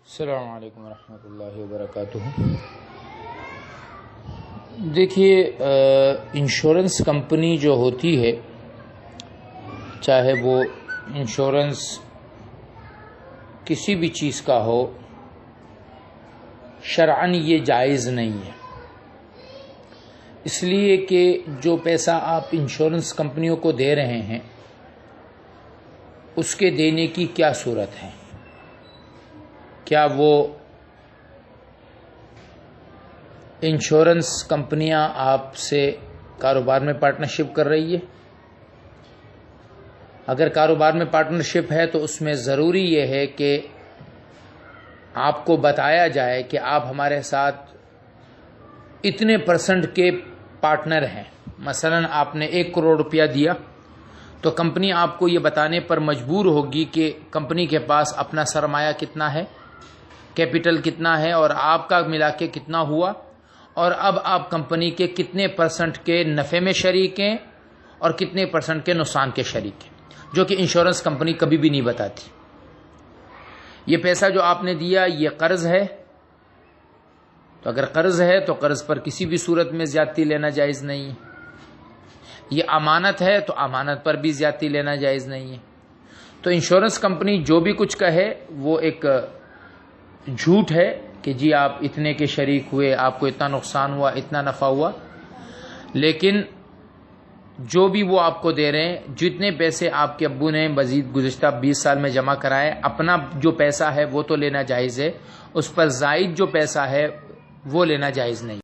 السلام علیکم ورحمۃ اللہ وبرکاتہ۔ دیکھیے، انشورنس کمپنی جو ہوتی ہے، چاہے وہ انشورنس کسی بھی چیز کا ہو، شرعاً یہ جائز نہیں ہے، اس لیے کہ جو پیسہ آپ انشورنس کمپنیوں کو دے رہے ہیں اس کے دینے کی کیا صورت ہے؟ کیا وہ انشورنس کمپنیاں آپ سے کاروبار میں پارٹنرشپ کر رہی ہے؟ اگر کاروبار میں پارٹنرشپ ہے تو اس میں ضروری یہ ہے کہ آپ کو بتایا جائے کہ آپ ہمارے ساتھ اتنے % کے پارٹنر ہیں۔ مثلا آپ نے 1 کروڑ روپیہ دیا تو کمپنی آپ کو یہ بتانے پر مجبور ہوگی کہ کمپنی کے پاس اپنا سرمایہ کتنا ہے، کیپٹل کتنا ہے، اور آپ کا ملا کے کتنا ہوا، اور اب آپ کمپنی کے کتنے % کے نفع میں شریک ہیں اور کتنے % کے نقصان کے شریک ہیں، جو کہ انشورنس کمپنی کبھی بھی نہیں بتاتی۔ یہ پیسہ جو آپ نے دیا یہ قرض ہے، تو اگر قرض ہے تو قرض پر کسی بھی صورت میں زیادتی لینا جائز نہیں ہے۔ یہ امانت ہے تو امانت پر بھی زیادتی لینا جائز نہیں ہے۔ تو انشورنس کمپنی جو بھی کچھ کہے وہ ایک جھوٹ ہے کہ جی آپ اتنے کے شریک ہوئے، آپ کو اتنا نقصان ہوا، اتنا نفع ہوا، لیکن جو بھی وہ آپ کو دے رہے ہیں، جتنے پیسے آپ کے ابو نے مزید گزشتہ 20 سال میں جمع کرائے، اپنا جو پیسہ ہے وہ تو لینا جائز ہے، اس پر زائد جو پیسہ ہے وہ لینا جائز نہیں۔